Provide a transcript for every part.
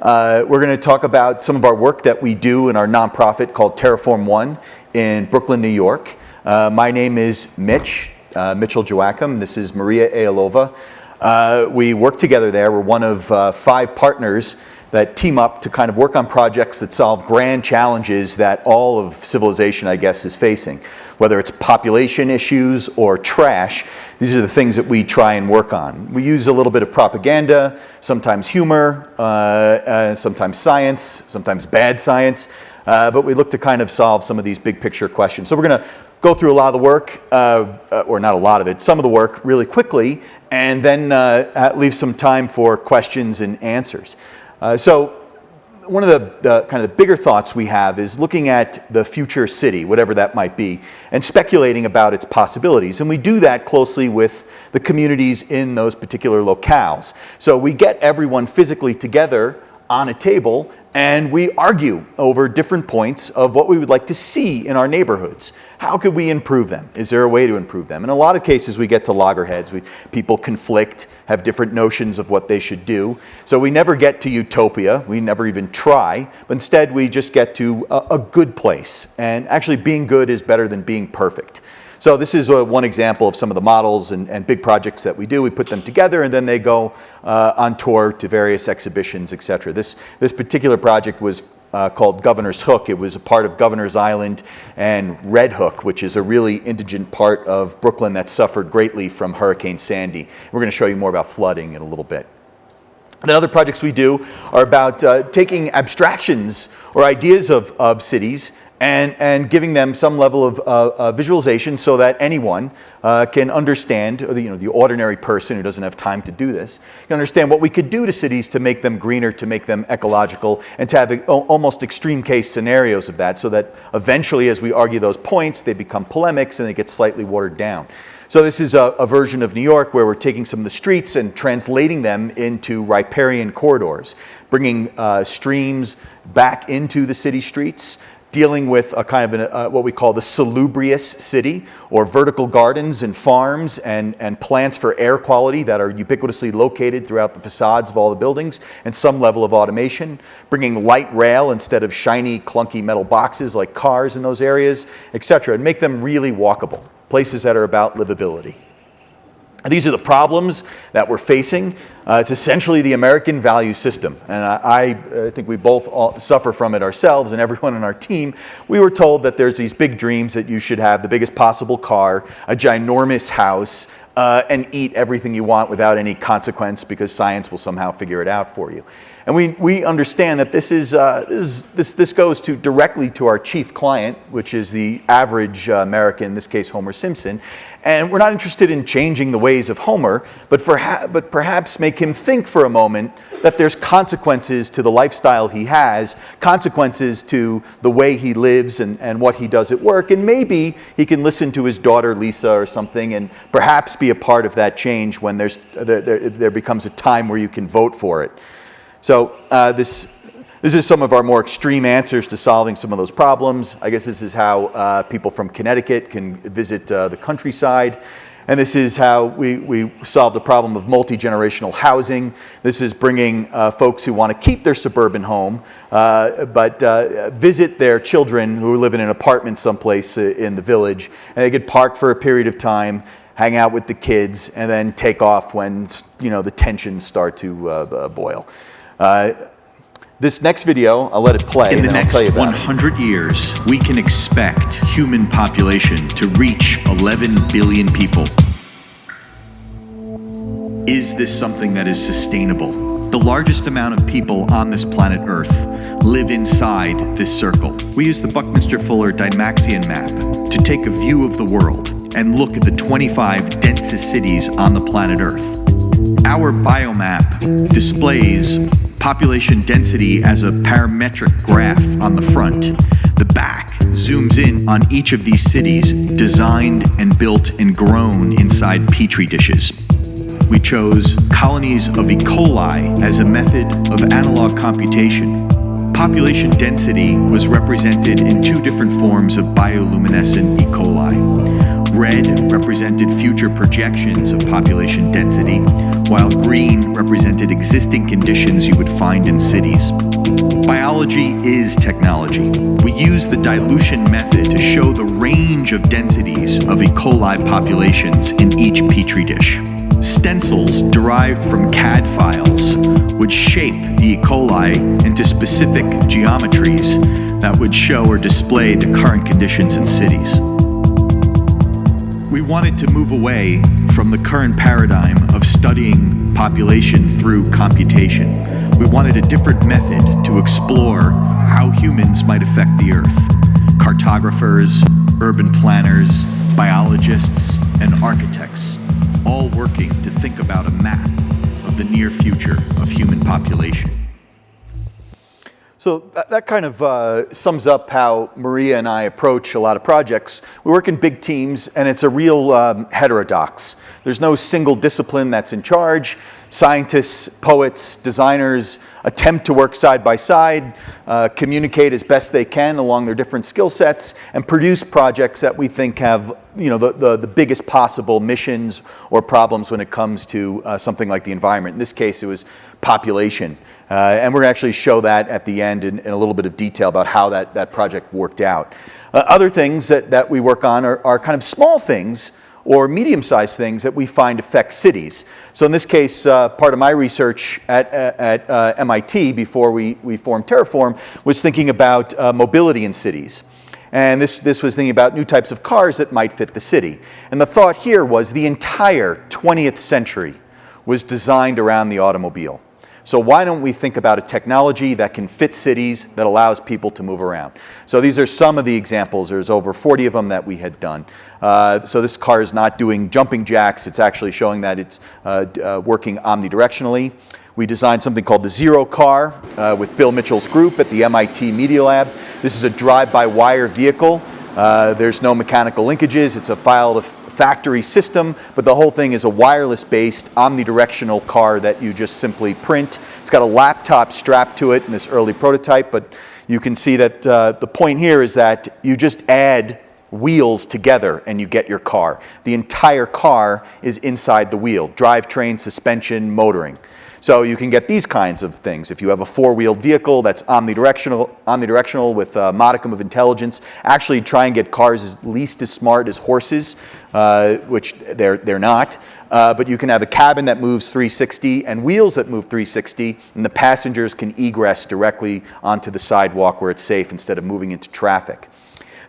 We're going to talk about some of our work that we do in our nonprofit called Terreform One in Brooklyn, New York. My name is Mitch, Mitchell Joachim. This is Maria Ayalova. We work together there. We're one of 5 partners that team up to kind of work on projects that solve grand challenges that all of civilization, I guess, is facing. Whether it's population issues or trash, these are the things that we try and work on. We use a little bit of propaganda, sometimes humor, sometimes science, sometimes bad science, but we look to kind of solve some of these big picture questions. So we're going to go through a lot of the work, or not a lot of it, some of the work really quickly, and then leave some time for questions and answers. So one of the kind of the bigger thoughts we have is looking at the future city, whatever that might be, and speculating about its possibilities. And we do that closely with the communities in those particular locales. So we get everyone physically together on a table and we argue over different points of what we would like to see in our neighborhoods. How could we improve them? Is there a way to improve them? In a lot of cases we get to loggerheads. People conflict, have different notions of what they should do. So we never get to utopia, we never even try, but instead we just get to a good place. And actually being good is better than being perfect. So this is one example of some of the models and big projects that we do. We put them together and then they go on tour to various exhibitions, etc. This particular project was called Governor's Hook. It was a part of Governor's Island and Red Hook, which is a really indigent part of Brooklyn that suffered greatly from Hurricane Sandy. We're going to show you more about flooding in a little bit. The other projects we do are about taking abstractions or ideas of cities and giving them some level of visualization so that anyone can understand, or the ordinary person who doesn't have time to do this, can understand what we could do to cities to make them greener, to make them ecological, and to have almost extreme case scenarios of that, so that eventually as we argue those points, they become polemics and they get slightly watered down. So this is a version of New York where we're taking some of the streets and translating them into riparian corridors, bringing streams back into the city streets, dealing with a kind of what we call the salubrious city, or vertical gardens and farms and plants for air quality that are ubiquitously located throughout the facades of all the buildings, and some level of automation, bringing light rail instead of shiny, clunky metal boxes like cars in those areas, etc., and make them really walkable, places that are about livability. These are the problems that we're facing. It's essentially the American value system, and I think we both suffer from it ourselves, and everyone on our team. We were told that there's these big dreams that you should have the biggest possible car, a ginormous house, and eat everything you want without any consequence because science will somehow figure it out for you. And we understand that this goes directly to our chief client, which is the average American, in this case Homer Simpson. And we're not interested in changing the ways of Homer, but perhaps make him think for a moment that there's consequences to the lifestyle he has, consequences to the way he lives and what he does at work, and maybe he can listen to his daughter Lisa or something and perhaps be a part of that change when there becomes a time where you can vote for it. So this is some of our more extreme answers to solving some of those problems. I guess this is how people from Connecticut can visit the countryside. And this is how we solve the problem of multi-generational housing. This is bringing folks who want to keep their suburban home, but visit their children who live in an apartment someplace in the village. And they could park for a period of time, hang out with the kids, and then take off when the tensions start to boil. This next video, I'll let it play. In the next 100 years, we can expect human population to reach 11 billion people. Is this something that is sustainable? The largest amount of people on this planet Earth live inside this circle. We use the Buckminster-Fuller Dymaxion map to take a view of the world and look at the 25 densest cities on the planet Earth. Our Biomap displays population density as a parametric graph on the front. The back zooms in on each of these cities, designed and built and grown inside petri dishes. We chose colonies of E. coli as a method of analog computation. Population density was represented in 2 different forms of bioluminescent E. coli. Red represented future projections of population density, while green represented existing conditions you would find in cities. Biology is technology. We use the dilution method to show the range of densities of E. coli populations in each petri dish. Stencils derived from CAD files would shape the E. coli into specific geometries that would show or display the current conditions in cities. We wanted to move away from the current paradigm of studying population through computation. We wanted a different method to explore how humans might affect the Earth. Cartographers, urban planners, biologists, and architects, all working to think about a map of the near future of human population. So that kind of sums up how Maria and I approach a lot of projects. We work in big teams, and it's a real heterodox. There's no single discipline that's in charge. Scientists, poets, designers attempt to work side by side, communicate as best they can along their different skill sets, and produce projects that we think have the biggest possible missions or problems when it comes to something like the environment. In this case, it was population. And we're going to actually show that at the end in a little bit of detail about how that project worked out. Other things that we work on are kind of small things or medium-sized things that we find affect cities. So in this case, part of my research at MIT before we formed Terreform was thinking about mobility in cities. And this was thinking about new types of cars that might fit the city. And the thought here was the entire 20th century was designed around the automobile. So why don't we think about a technology that can fit cities, that allows people to move around? So these are some of the examples. There's over 40 of them that we had done. So this car is not doing jumping jacks. It's actually showing that it's working omnidirectionally. We designed something called the Xero Car with Bill Mitchell's group at the MIT Media Lab. This is a drive-by-wire vehicle. There's no mechanical linkages. It's a file-to-factory system, but the whole thing is a wireless-based, omnidirectional car that you just simply print. It's got a laptop strapped to it in this early prototype, but you can see that the point here is that you just add wheels together and you get your car. The entire car is inside the wheel: drivetrain, suspension, motoring. So you can get these kinds of things. If you have a four-wheeled vehicle that's omnidirectional with a modicum of intelligence, actually try and get cars at least as smart as horses, which they're not. But you can have a cabin that moves 360 and wheels that move 360, and the passengers can egress directly onto the sidewalk where it's safe instead of moving into traffic.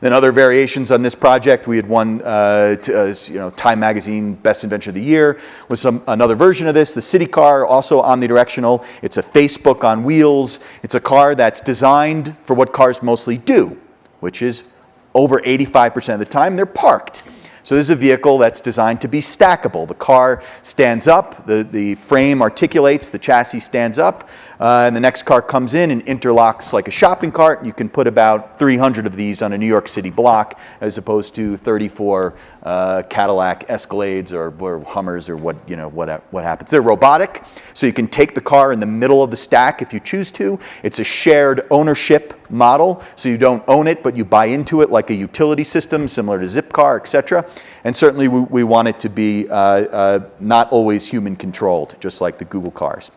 Then other variations on this project, we had won Time Magazine Best Invention of the Year with another version of this, the City Car, also omnidirectional. It's a Facebook on wheels. It's a car that's designed for what cars mostly do, which is over 85% of the time they're parked. So this is a vehicle that's designed to be stackable. The car stands up, the frame articulates, the chassis stands up, and the next car comes in and interlocks like a shopping cart. You can put about 300 of these on a New York City block as opposed to 34 Cadillac Escalades or Hummers or what happens. They're robotic, so you can take the car in the middle of the stack if you choose to. It's a shared ownership model, so you don't own it, but you buy into it like a utility system similar to Zipcar, etc. And certainly we want it to be not always human controlled, just like the Google cars.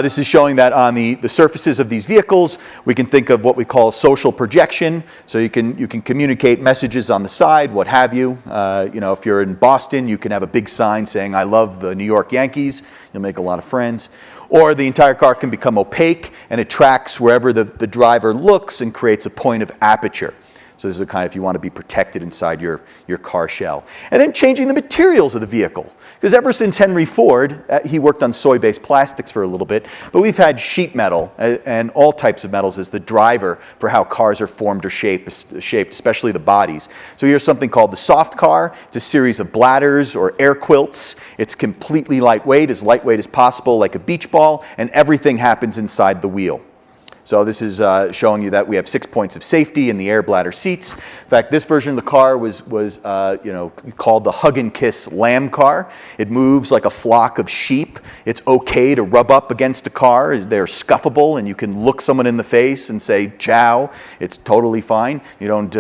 This is showing that on the surfaces of these vehicles, we can think of what we call social projection. So you can communicate messages on the side, what have you. If you're in Boston, you can have a big sign saying, "I love the New York Yankees." You'll make a lot of friends. Or the entire car can become opaque, and it tracks wherever the driver looks and creates a point of aperture. So this is the kind if you want to be protected inside your car shell. And then changing the materials of the vehicle. Because ever since Henry Ford, he worked on soy-based plastics for a little bit, but we've had sheet metal and all types of metals as the driver for how cars are formed or shaped, especially the bodies. So here's something called the soft car. It's a series of bladders or air quilts. It's completely lightweight as possible, like a beach ball, and everything happens inside the wheel. So this is showing you that we have 6 points of safety in the air bladder seats. In fact, this version of the car was called the Hug and Kiss Lamb Car. It moves like a flock of sheep. It's okay to rub up against a car. They're scuffable, and you can look someone in the face and say, "Ciao." It's totally fine. You don't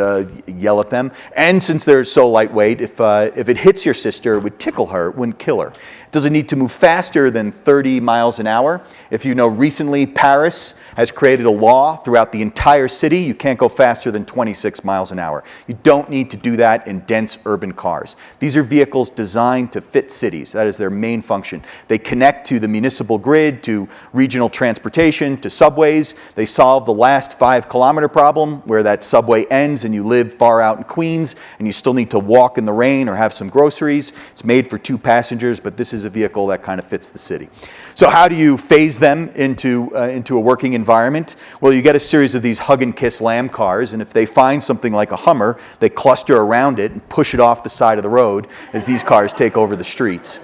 yell at them. And since they're so lightweight, if it hits your sister, it would tickle her, it wouldn't kill her. It doesn't need to move faster than 30 miles an hour. If you know, recently Paris has created a law throughout the entire city. You can't go faster than 26 miles an hour. You don't need to do that in dense urban cars. These are vehicles designed to fit cities. That is their main function. They connect to the municipal grid, to regional transportation, to subways. They solve the last 5-kilometer problem where that subway ends and you live far out in Queens and you still need to walk in the rain or have some groceries. It's made for 2 passengers, but this is a vehicle that kind of fits the city. So how do you phase them into a working environment? Well, you get a series of these Hug and Kiss Lamb cars, and if they find something like a Hummer, they cluster around it and push it off the side of the road as these cars take over the streets.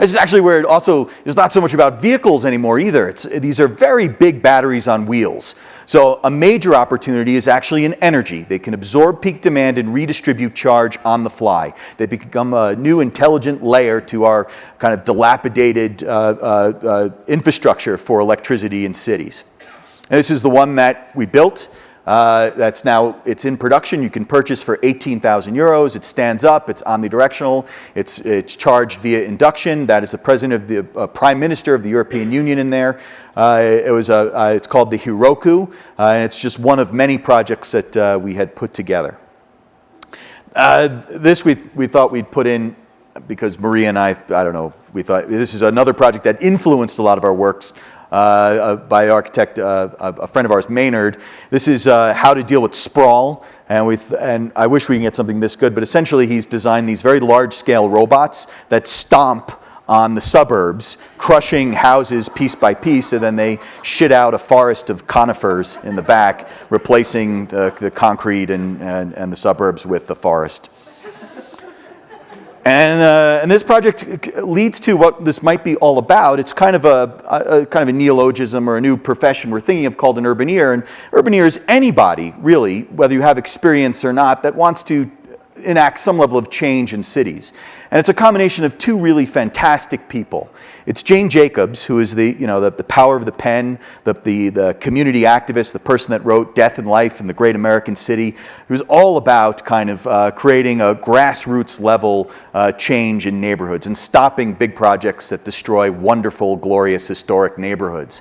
This is actually where it also is not so much about vehicles anymore either. These are very big batteries on wheels. So a major opportunity is actually in energy. They can absorb peak demand and redistribute charge on the fly. They become a new intelligent layer to our kind of dilapidated infrastructure for electricity in cities. And this is the one that we built. It's in production. You can purchase for 18,000 euros. It stands up. It's omnidirectional. It's charged via induction. That is the president of the prime minister of the European Union in there. It's called the Heroku, and it's just one of many projects that we had put together. This we thought we'd put in because Maria and I don't know, we thought this is another project that influenced a lot of our works. By architect, a friend of ours, Maynard. This is how to deal with sprawl, and I wish we can get something this good, but essentially he's designed these very large-scale robots that stomp on the suburbs, crushing houses piece by piece, and then they shit out a forest of conifers in the back, replacing the concrete and the suburbs with the forest. And this project leads to what this might be all about. It's kind of a neologism or a new profession we're thinking of called an urbaneer. And urbaneer is anybody, really, whether you have experience or not, that wants to enact some level of change in cities. And it's a combination of 2 really fantastic people. It's Jane Jacobs, who is the power of the pen, the community activist, the person that wrote Death and Life in the Great American City, who's all about kind of creating a grassroots level change in neighborhoods and stopping big projects that destroy wonderful, glorious, historic neighborhoods.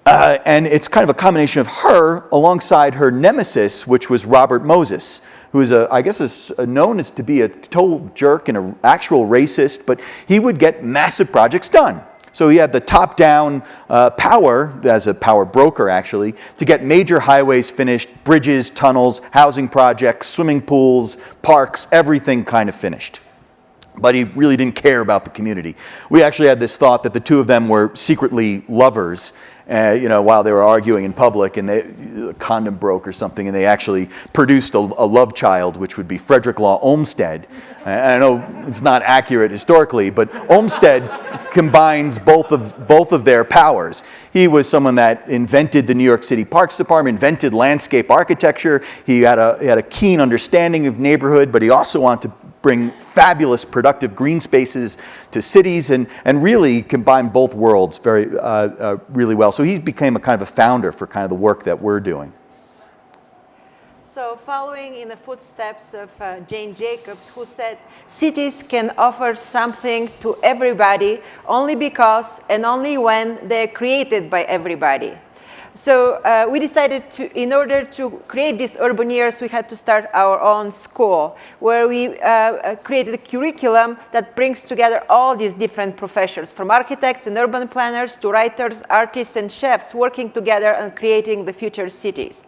And it's kind of a combination of her alongside her nemesis, which was Robert Moses, who is, I guess, is known as to be a total jerk and an actual racist, but he would get massive projects done. So he had the top-down power, as a power broker actually, to get major highways finished, bridges, tunnels, housing projects, swimming pools, parks, everything kind of finished. But he really didn't care about the community. We actually had this thought that the 2 of them were secretly lovers, while they were arguing in public, and the condom broke or something, and they actually produced a love child, which would be Frederick Law Olsen. I know it's not accurate historically, but Olmsted combines both of their powers. He was someone that invented the New York City Parks Department, invented landscape architecture. He had a keen understanding of neighborhood, but he also wanted to bring fabulous productive green spaces to cities and really combine both worlds really well. So he became a kind of a founder for kind of the work that we're doing. So following in the footsteps of Jane Jacobs, who said cities can offer something to everybody only because and only when they're created by everybody. So we decided in order to create these urbaneers, we had to start our own school, where we created a curriculum that brings together all these different professions, from architects and urban planners to writers, artists, and chefs working together and creating the future cities.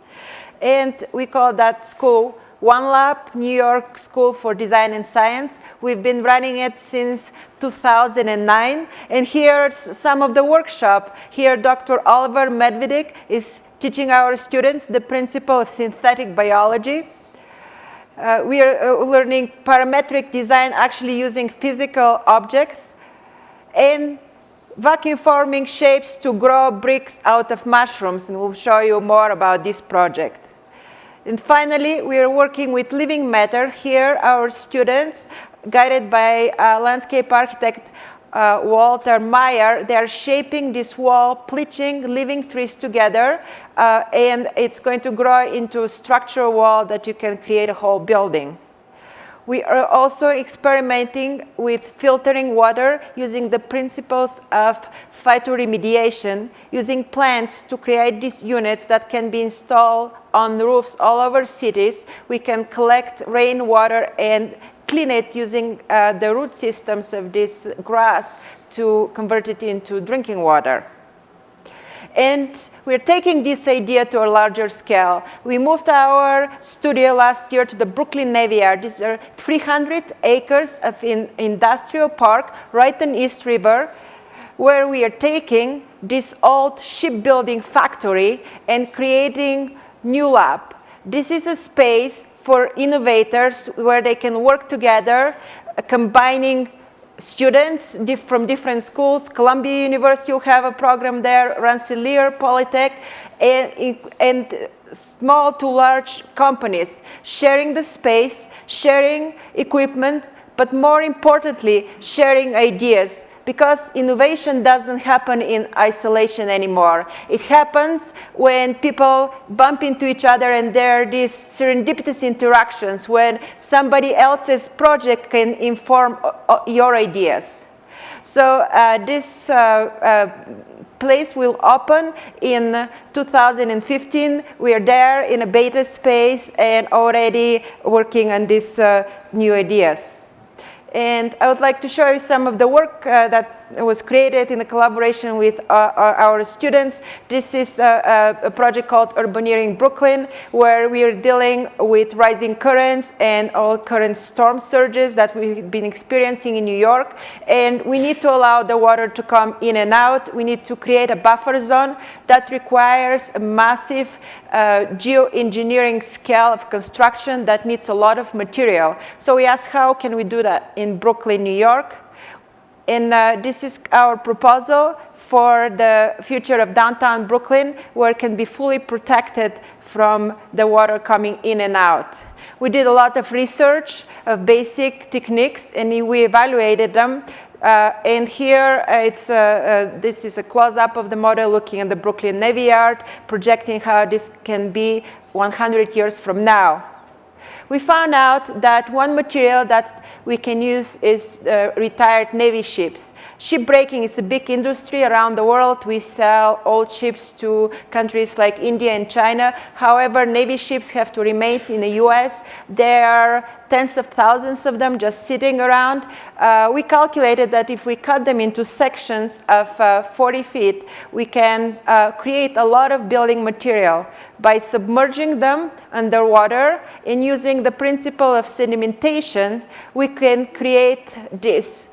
And we call that school One Lab, New York School for Design and Science. We've been running it since 2009. And here's some of the workshop. Here, Dr. Oliver Medvedik is teaching our students the principle of synthetic biology. We are learning parametric design, actually using physical objects. And vacuum forming shapes to grow bricks out of mushrooms, and we'll show you more about this project. And finally, we are working with living matter. Here, our students, guided by landscape architect Walter Meyer, they are shaping this wall, pleaching living trees together, and it's going to grow into a structural wall that you can create a whole building. We are also experimenting with filtering water using the principles of phytoremediation, using plants to create these units that can be installed on roofs all over cities. We can collect rainwater and clean it using the root systems of this grass to convert it into drinking water. And we're taking this idea to a larger scale. We moved our studio last year to the Brooklyn Navy Yard. These are 300 acres of industrial park right on East River, where we are taking this old shipbuilding factory and creating new lab. This is a space for innovators where they can work together, combining students from different schools. Columbia University will have a program there, Rensselaer Polytech, and small to large companies sharing the space, sharing equipment, but more importantly, sharing ideas. Because innovation doesn't happen in isolation anymore. It happens when people bump into each other and there are these serendipitous interactions when somebody else's project can inform your ideas. So this place will open in 2015. We are there in a beta space and already working on these new ideas. And I would like to show you some of the work that was created in a collaboration with our students. This is a project called Urbaneering Brooklyn, where we are dealing with rising currents and all current storm surges that we've been experiencing in New York. And we need to allow the water to come in and out. We need to create a buffer zone that requires a massive geoengineering scale of construction that needs a lot of material. So we asked, how can we do that in Brooklyn, New York? And this is our proposal for the future of downtown Brooklyn, where it can be fully protected from the water coming in and out. We did a lot of research of basic techniques, and we evaluated them. And here, this is a close-up of the model looking at the Brooklyn Navy Yard, projecting how this can be 100 years from now. We found out that one material that we can use is retired Navy ships. Shipbreaking is a big industry around the world. We sell old ships to countries like India and China. However, Navy ships have to remain in the US. There are tens of thousands of them just sitting around. We calculated that if we cut them into sections of 40 feet, we can create a lot of building material by submerging them underwater and using the principle of sedimentation. We can create this.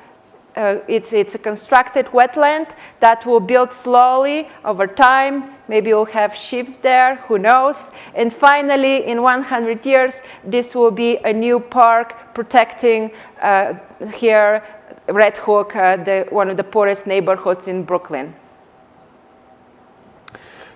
It's a constructed wetland that will build slowly over time. Maybe we'll have ships there, who knows? And finally, in 100 years, this will be a new park protecting here Red Hook, one of the poorest neighborhoods in Brooklyn.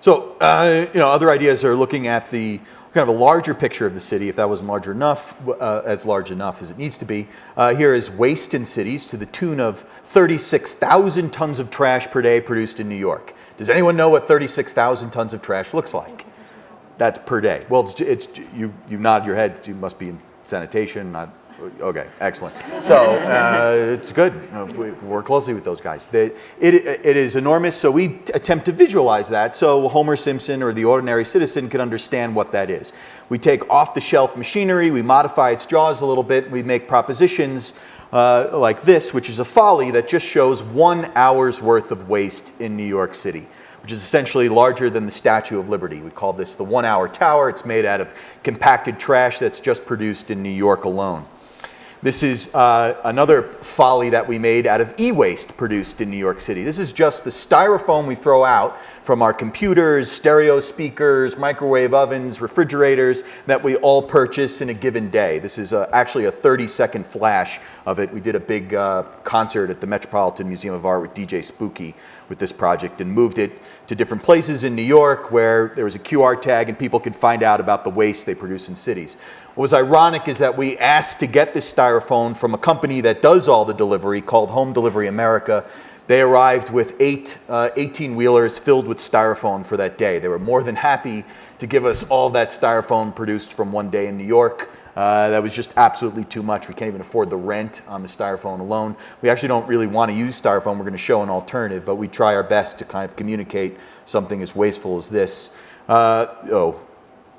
So, other ideas are looking at the kind of a larger picture of the city, if that wasn't large enough, as large enough as it needs to be. Here is waste in cities to the tune of 36,000 tons of trash per day produced in New York. Does anyone know what 36,000 tons of trash looks like? That's per day. Well, you nod your head. You must be in sanitation, not. Okay, excellent. So it's good. We work closely with those guys. It is enormous, so we attempt to visualize that so Homer Simpson or the ordinary citizen can understand what that is. We take off-the-shelf machinery, we modify its jaws a little bit, we make propositions like this, which is a folly that just shows 1 hour's worth of waste in New York City, which is essentially larger than the Statue of Liberty. We call this the 1 hour tower. It's made out of compacted trash that's just produced in New York alone. This is another folly that we made out of e-waste produced in New York City. This is just the styrofoam we throw out from our computers, stereo speakers, microwave ovens, refrigerators that we all purchase in a given day. This is actually a 30-second flash of it. We did a big concert at the Metropolitan Museum of Art with DJ Spooky with this project and moved it to different places in New York where there was a QR tag and people could find out about the waste they produce in cities. What was ironic is that we asked to get this styrofoam from a company that does all the delivery called Home Delivery America. They arrived with 18-wheelers filled with styrofoam for that day. They were more than happy to give us all that styrofoam produced from one day in New York. That was just absolutely too much. We can't even afford the rent on the styrofoam alone. We actually don't really want to use styrofoam. We're going to show an alternative, but we try our best to kind of communicate something as wasteful as this.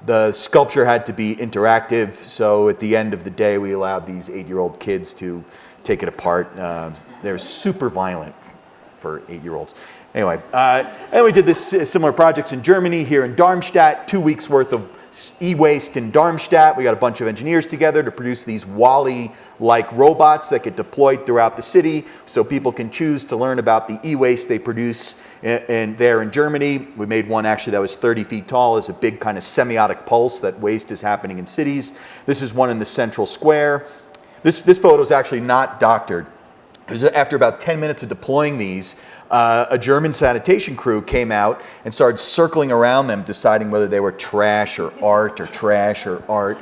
The sculpture had to be interactive, so at the end of the day, we allowed these 8-year-old kids to take it apart. They're super violent for 8-year-olds. Anyway, and we did this similar projects in Germany, here in Darmstadt, 2 weeks worth of e-waste in Darmstadt. We got a bunch of engineers together to produce these Wall-E-like robots that get deployed throughout the city so people can choose to learn about the e-waste they produce there in Germany. We made one actually that was 30 feet tall as a big kind of semiotic pulse that waste is happening in cities. This is one in the central square. This photo is actually not doctored. Because after about 10 minutes of deploying these, a German sanitation crew came out and started circling around them, deciding whether they were trash or art or trash or art.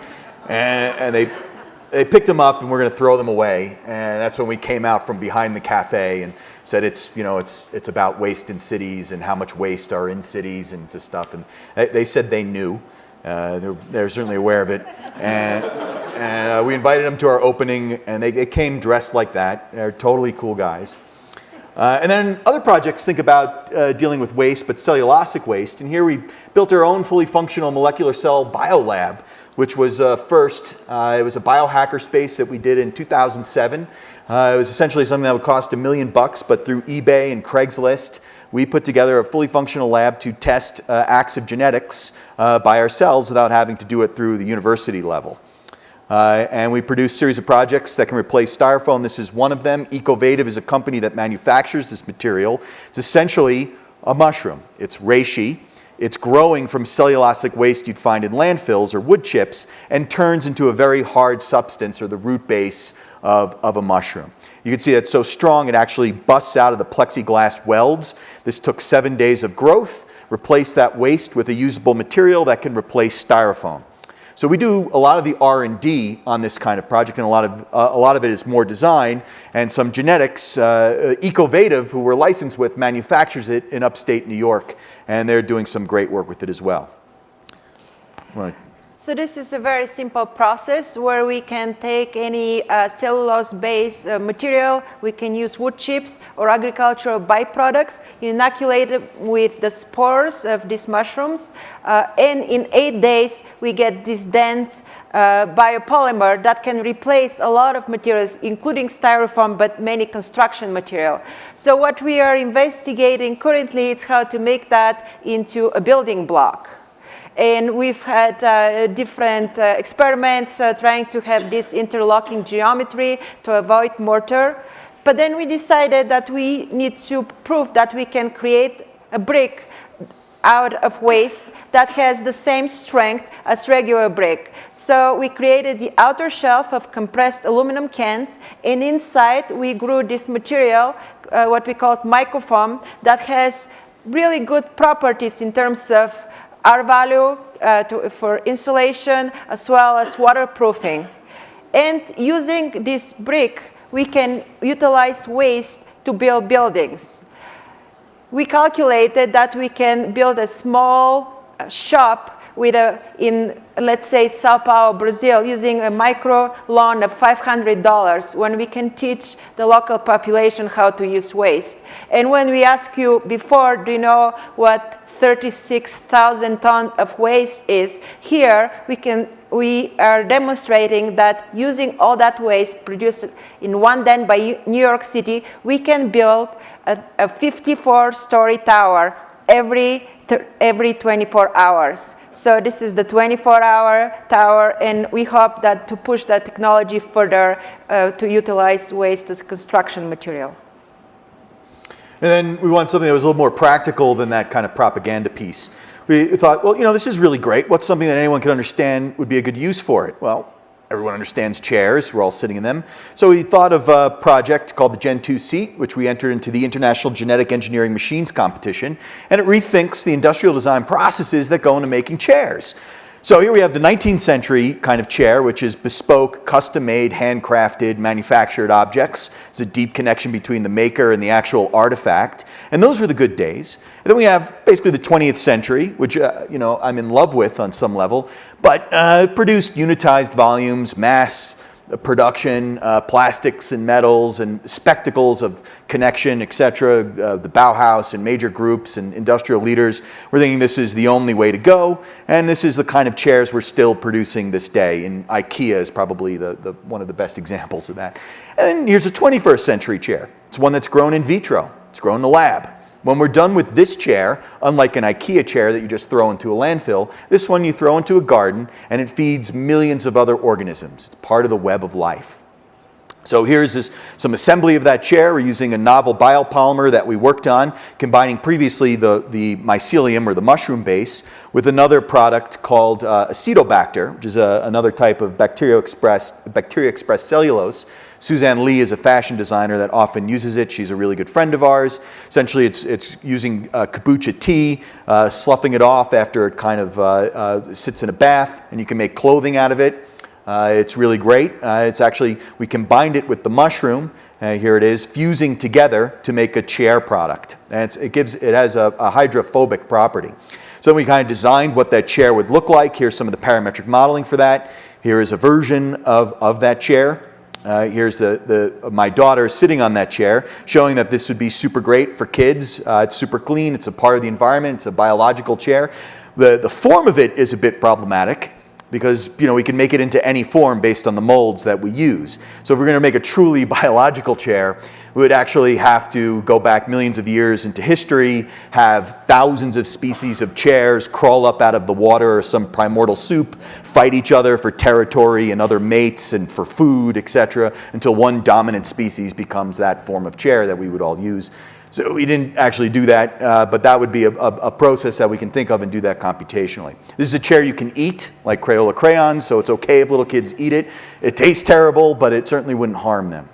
And they picked them up and we're going to throw them away. And that's when we came out from behind the cafe and said it's about waste in cities and how much waste are in cities and stuff. And they said they knew. They're certainly aware of it. And we invited them to our opening, and they came dressed like that. They're totally cool guys. And then other projects think about dealing with waste, but cellulosic waste. And here we built our own fully functional molecular cell biolab, which was first. It was a biohacker space that we did in 2007. It was essentially something that would cost $1 million, but through eBay and Craigslist, we put together a fully functional lab to test acts of genetics by ourselves without having to do it through the university level. And we produce a series of projects that can replace styrofoam. This is one of them. Ecovative is a company that manufactures this material. It's essentially a mushroom. It's reishi. It's growing from cellulosic waste you'd find in landfills or wood chips and turns into a very hard substance or the root base of a mushroom. You can see it's so strong it actually busts out of the plexiglass welds. This took 7 days of growth. Replace that waste with a usable material that can replace styrofoam. So we do a lot of the R&D on this kind of project, and a lot of it is more design and some genetics. Ecovative, who we're licensed with, manufactures it in upstate New York, and they're doing some great work with it as well. Right. So this is a very simple process where we can take any cellulose-based material. We can use wood chips or agricultural byproducts, inoculate it with the spores of these mushrooms, and in 8 days we get this dense biopolymer that can replace a lot of materials, including styrofoam, but many construction material. So what we are investigating currently is how to make that into a building block. And we've had different experiments trying to have this interlocking geometry to avoid mortar. But then we decided that we need to prove that we can create a brick out of waste that has the same strength as regular brick. So we created the outer shelf of compressed aluminum cans, and inside we grew this material, what we call microfoam, that has really good properties in terms of R value for insulation as well as waterproofing. And using this brick, we can utilize waste to build buildings. We calculated that we can build a small shop with in, let's say, Sao Paulo, Brazil, using a micro loan of $500 when we can teach the local population how to use waste. And when we ask you before, do you know what 36,000 tons of waste is? Here, we are demonstrating that using all that waste produced in one den by New York City, we can build a 54-story tower every 24 hours. So this is the 24-hour tower, and we hope that to push that technology further to utilize waste as construction material. And then we want something that was a little more practical than that kind of propaganda piece. We thought, well, you know, this is really great. What's something that anyone can understand would be a good use for it? Well, everyone understands chairs. We're all sitting in them. So we thought of a project called the Gen2 Seat, which we entered into the International Genetic Engineering Machines competition, and it rethinks the industrial design processes that go into making chairs. So here we have the 19th century kind of chair, which is bespoke, custom-made, handcrafted, manufactured objects. There's a deep connection between the maker and the actual artifact, and those were the good days. And then we have basically the 20th century, which you know, I'm in love with on some level, but produced unitized volumes, mass production, plastics and metals and spectacles of connection, etc. The Bauhaus and major groups and industrial leaders were thinking this is the only way to go, and this is the kind of chairs we're still producing this day. And IKEA is probably one of the best examples of that. And then here's a 21st century chair. It's one that's grown in vitro. It's grown in the lab. When we're done with this chair, unlike an IKEA chair that you just throw into a landfill, this one you throw into a garden and it feeds millions of other organisms. It's part of the web of life. So here's some assembly of that chair. We're using a novel biopolymer that we worked on, combining previously the mycelium or the mushroom base with another product called Acetobacter, which is another type of bacteria-expressed cellulose. Suzanne Lee is a fashion designer that often uses it. She's a really good friend of ours. Essentially, it's using kombucha tea, sloughing it off after it kind of sits in a bath, and you can make clothing out of it. It's really great. It's actually, we combined it with the mushroom, here it is, fusing together to make a chair product. And it has a hydrophobic property. So we kind of designed what that chair would look like. Here's some of the parametric modeling for that. Here is a version of that chair. Here's my daughter sitting on that chair, showing that this would be super great for kids. It's super clean. It's a part of the environment. It's a biological chair. The form of it is a bit problematic because, you know, we can make it into any form based on the molds that we use. So if we're going to make a truly biological chair, we would actually have to go back millions of years into history, have thousands of species of chairs crawl up out of the water or some primordial soup, fight each other for territory and other mates and for food, etc., until one dominant species becomes that form of chair that we would all use. So we didn't actually do that, but that would be a process that we can think of and do that computationally. This is a chair you can eat, like Crayola crayons, so it's okay if little kids eat it. It tastes terrible, but it certainly wouldn't harm them.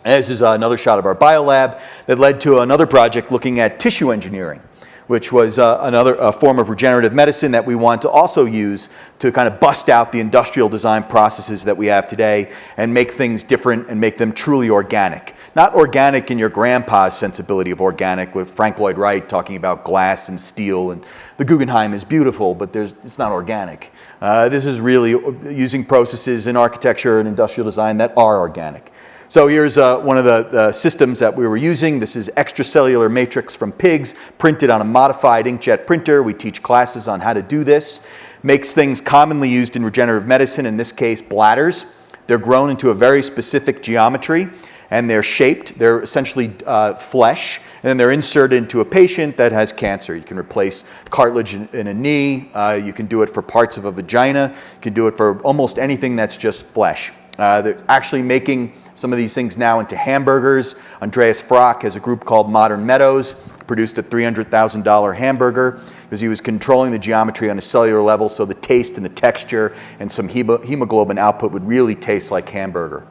And this is another shot of our biolab that led to another project looking at tissue engineering, which was another form of regenerative medicine that we want to also use to kind of bust out the industrial design processes that we have today and make things different and make them truly organic. Not organic in your grandpa's sensibility of organic, with Frank Lloyd Wright talking about glass and steel, and the Guggenheim is beautiful, but it's not organic. This is really using processes in architecture and industrial design that are organic. So here's one of the systems that we were using. This is extracellular matrix from pigs, printed on a modified inkjet printer. We teach classes on how to do this. Makes things commonly used in regenerative medicine, in this case bladders. They're grown into a very specific geometry, and they're shaped. They're essentially flesh, and then they're inserted into a patient that has cancer. You can replace cartilage in a knee. You can do it for parts of a vagina. You can do it for almost anything that's just flesh. They're actually making some of these things now into hamburgers. Andreas Frock has a group called Modern Meadows, produced a $300,000 hamburger because he was controlling the geometry on a cellular level, so the taste and the texture and some hemoglobin output would really taste like hamburger.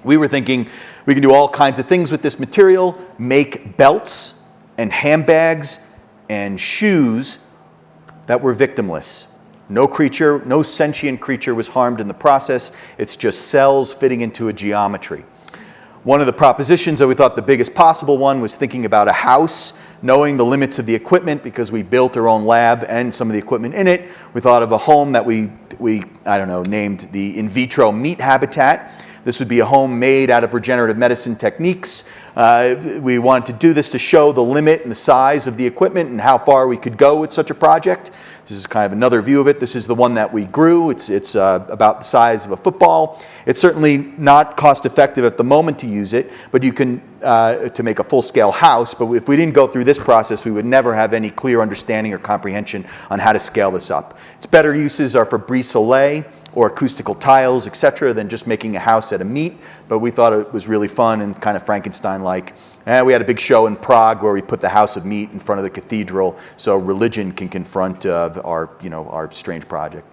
We were thinking we can do all kinds of things with this material, make belts and handbags and shoes that were victimless. No sentient creature was harmed in the process. It's just cells fitting into a geometry. One of the propositions that we thought the biggest possible one was thinking about a house, knowing the limits of the equipment because we built our own lab and some of the equipment in it. We thought of a home that we named the in vitro meat habitat. This would be a home made out of regenerative medicine techniques. We wanted to do this to show the limit and the size of the equipment and how far we could go with such a project. This is kind of another view of it. This is the one that we grew. It's about the size of a football. It's certainly not cost effective at the moment to use it, but you can, to make a full-scale house. But if we didn't go through this process, we would never have any clear understanding or comprehension on how to scale this up. Its better uses are for brise-soleil or acoustical tiles, etc., than just making a house out of meat. But we thought it was really fun and kind of Frankenstein-like. And we had a big show in Prague where we put the house of meat in front of the cathedral so religion can confront our strange project.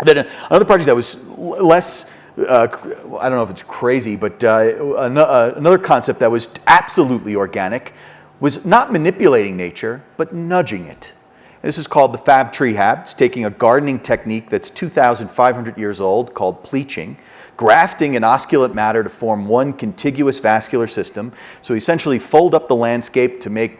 Then another project that was less, I don't know if it's crazy, but another concept that was absolutely organic was not manipulating nature, but nudging it. This is called the Fab Treehab. It's taking a gardening technique that's 2,500 years old called pleaching, grafting an osculate matter to form one contiguous vascular system. So essentially fold up the landscape to make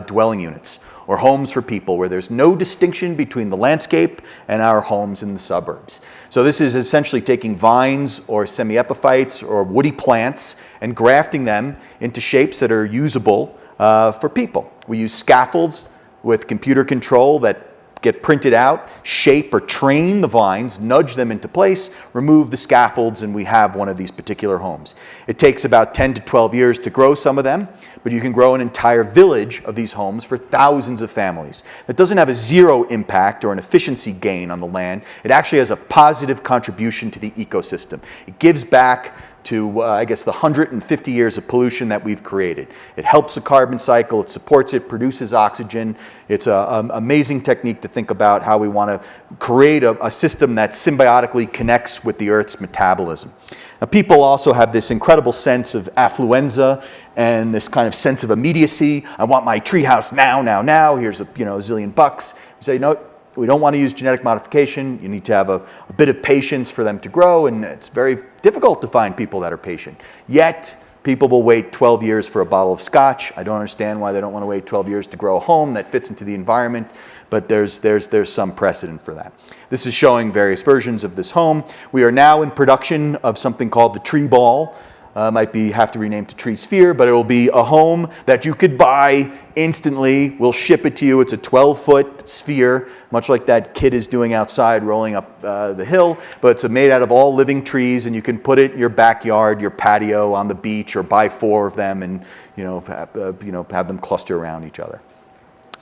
dwelling units or homes for people where there's no distinction between the landscape and our homes in the suburbs. So this is essentially taking vines or semi-epiphytes or woody plants and grafting them into shapes that are usable for people. We use scaffolds with computer control that get printed out, shape or train the vines, nudge them into place, remove the scaffolds, and we have one of these particular homes. It takes about 10 to 12 years to grow some of them, but you can grow an entire village of these homes for thousands of families. That doesn't have a zero impact or an efficiency gain on the land. It actually has a positive contribution to the ecosystem. It gives back to, I guess, the 150 years of pollution that we've created. It helps the carbon cycle, it supports it, produces oxygen. It's an amazing technique to think about how we want to create a system that symbiotically connects with the Earth's metabolism. Now, people also have this incredible sense of affluenza and this kind of sense of immediacy. I want my treehouse now. Here's a zillion bucks. You say, no, we don't want to use genetic modification. You need to have a bit of patience for them to grow, and it's very difficult to find people that are patient. Yet, people will wait 12 years for a bottle of scotch. I don't understand why they don't want to wait 12 years to grow a home that fits into the environment, but there's some precedent for that. This is showing various versions of this home. We are now in production of something called the tree ball. Might have to rename to Tree Sphere, but it will be a home that you could buy instantly. We'll ship it to you. It's a 12-foot sphere, much like that kid is doing outside rolling up the hill, but it's made out of all living trees, and you can put it in your backyard, your patio, on the beach, or buy 4 of them and have them cluster around each other.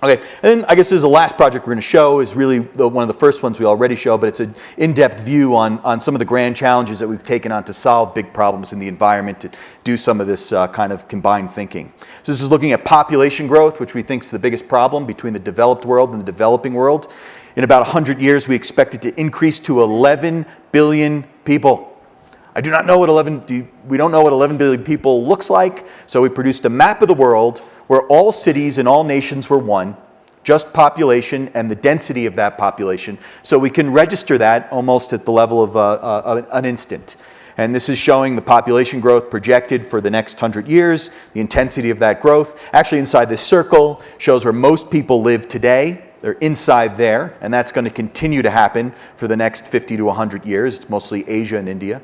Okay, and then I guess this is the last project we're going to show, is really one of the first ones we already show, but it's an in-depth view on some of the grand challenges that we've taken on to solve big problems in the environment, to do some of this kind of combined thinking. So this is looking at population growth, which we think is the biggest problem between the developed world and the developing world. In about 100 years, we expect it to increase to 11 billion people. I do not know what we don't know what 11 billion people looks like, so we produced a map of the world where all cities and all nations were one, just population and the density of that population, so we can register that almost at the level of an instant. And this is showing the population growth projected for the next 100 years, the intensity of that growth. Actually, inside this circle shows where most people live today. They're inside there, and that's going to continue to happen for the next 50 to 100 years. It's mostly Asia and India.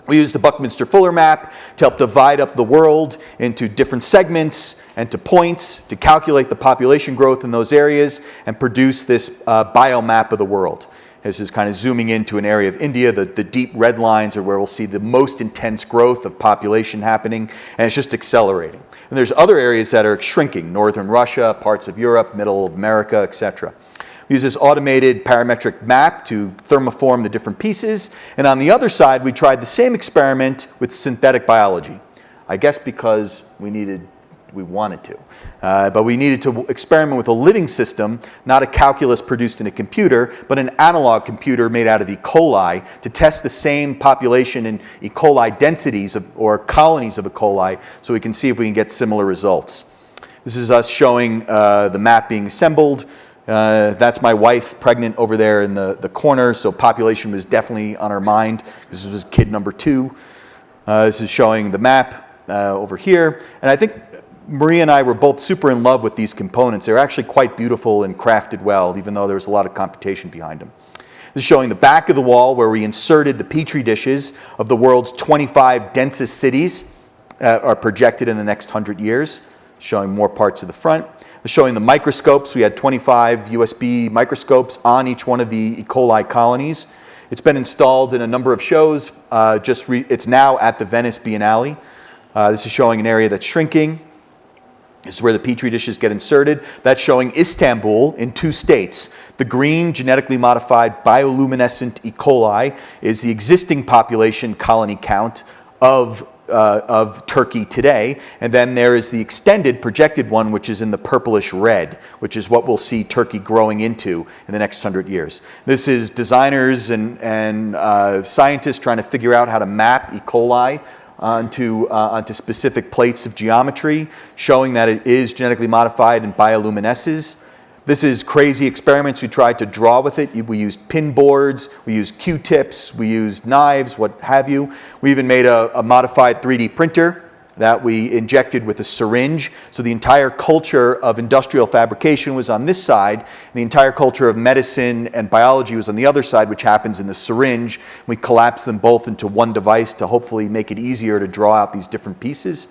We used the Buckminster-Fuller map to help divide up the world into different segments and to points to calculate the population growth in those areas and produce this biomap of the world. This is kind of zooming into an area of India. The deep red lines are where we'll see the most intense growth of population happening, and it's just accelerating. And there's other areas that are shrinking: northern Russia, parts of Europe, middle of America, etc. We use this automated parametric map to thermoform the different pieces. And on the other side, we tried the same experiment with synthetic biology. I guess because we wanted to. But we needed to experiment with a living system, not a calculus produced in a computer, but an analog computer made out of E. coli to test the same population and E. coli densities or colonies of E. coli, so we can see if we can get similar results. This is us showing the map being assembled. That's my wife pregnant over there in the corner, so population was definitely on our mind. This was kid number 2. This is showing the map over here, and I think Maria and I were both super in love with these components. They're actually quite beautiful and crafted well, even though there was a lot of computation behind them. This is showing the back of the wall where we inserted the petri dishes of the world's 25 densest cities. are projected in the next 100 years, showing more parts of the front. Showing the microscopes. We had 25 USB microscopes on each one of the E. coli colonies. It's been installed in a number of shows. It's now at the Venice Biennale. This is showing an area that's shrinking. This is where the Petri dishes get inserted. That's showing Istanbul in 2 states. The green, genetically modified bioluminescent E. coli is the existing population colony count of Turkey today. And then there is the extended projected one, which is in the purplish red, which is what we'll see Turkey growing into in the next 100 years. This is designers and scientists trying to figure out how to map E. coli onto specific plates of geometry, showing that it is genetically modified and bioluminesces. This is crazy experiments we tried to draw with it. We used pin boards, we used Q-tips, we used knives, what have you. We even made a modified 3D printer that we injected with a syringe. So the entire culture of industrial fabrication was on this side, and the entire culture of medicine and biology was on the other side, which happens in the syringe. We collapsed them both into one device to hopefully make it easier to draw out these different pieces.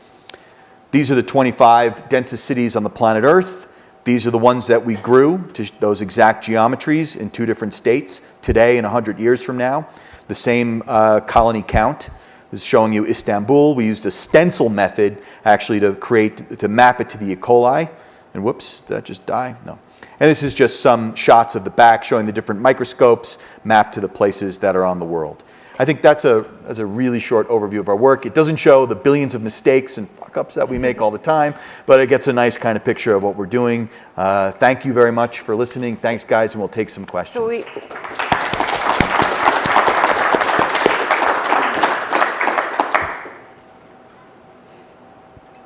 These are the 25 densest cities on the planet Earth. These are the ones that we grew to those exact geometries in 2 different states today and 100 years from now. The same colony count. This is showing you Istanbul. We used a stencil method actually to map it to the E. coli. And whoops, did that just die? No. And this is just some shots of the back showing the different microscopes mapped to the places that are on the world. I think that's a really short overview of our work. It doesn't show the billions of mistakes and fuck-ups that we make all the time, but it gets a nice kind of picture of what we're doing. Thank you very much for listening. Thanks, guys, and we'll take some questions.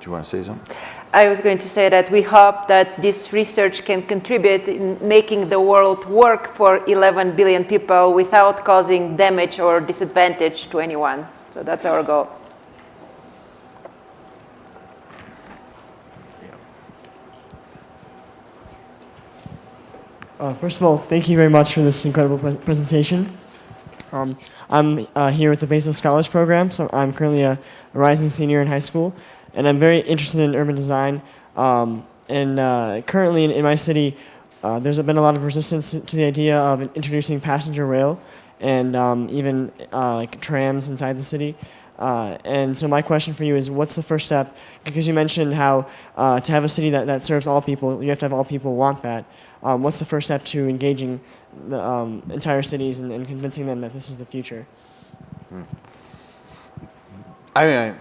Do you want to say something? I was going to say that we hope that this research can contribute in making the world work for 11 billion people without causing damage or disadvantage to anyone. So that's our goal. First of all, thank you very much for this incredible presentation. I'm here with the Basil Scholars Program, so I'm currently a rising senior in high school. And I'm very interested in urban design. Currently in my city, there's been a lot of resistance to the idea of introducing passenger rail and even like trams inside the city. And so my question for you is, what's the first step? Because you mentioned how to have a city that serves all people, you have to have all people want that. What's the first step to engaging the entire cities and convincing them that this is the future? I mean,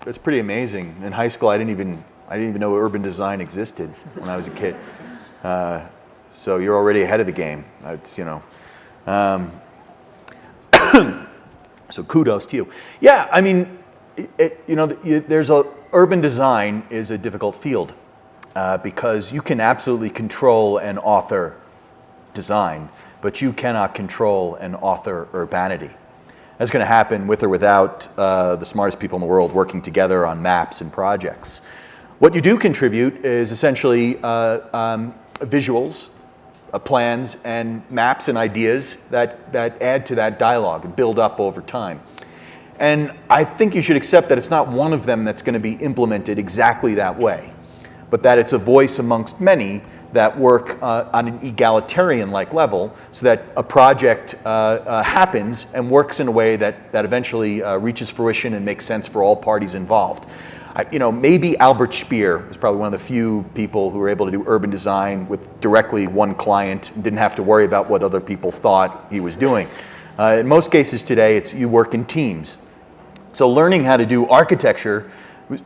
it's pretty amazing. In high school, I didn't even know urban design existed when I was a kid. So you're already ahead of the game. So kudos to you. Yeah, I mean, urban design is a difficult field because you can absolutely control and author design, but you cannot control and author urbanity. That's going to happen with or without the smartest people in the world working together on maps and projects. What you do contribute is essentially visuals, plans, and maps and ideas that add to that dialogue and build up over time. And I think you should accept that it's not one of them that's going to be implemented exactly that way, but that it's a voice amongst many that work on an egalitarian-like level so that a project happens and works in a way that eventually reaches fruition and makes sense for all parties involved. Maybe Albert Speer was probably one of the few people who were able to do urban design with directly one client and didn't have to worry about what other people thought he was doing. In most cases today, you work in teams. So learning how to do architecture,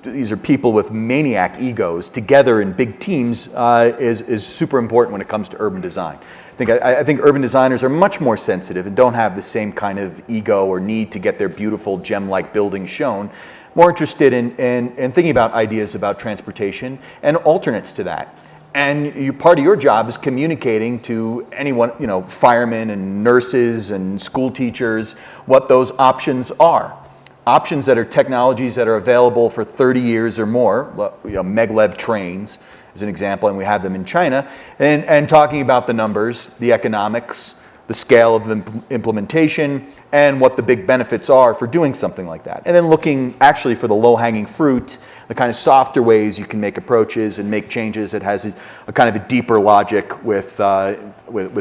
these are people with maniac egos together in big teams is super important when it comes to urban design. I think urban designers are much more sensitive and don't have the same kind of ego or need to get their beautiful gem-like buildings shown. More interested in thinking about ideas about transportation and alternates to that. And part of your job is communicating to anyone, firemen and nurses and school teachers, what those options are. Options that are technologies that are available for 30 years or more, maglev trains is an example, and we have them in China, and talking about the numbers, the economics, the scale of the implementation, and what the big benefits are for doing something like that. And then looking actually for the low-hanging fruit, the kind of softer ways you can make approaches and make changes that has a kind of a deeper logic with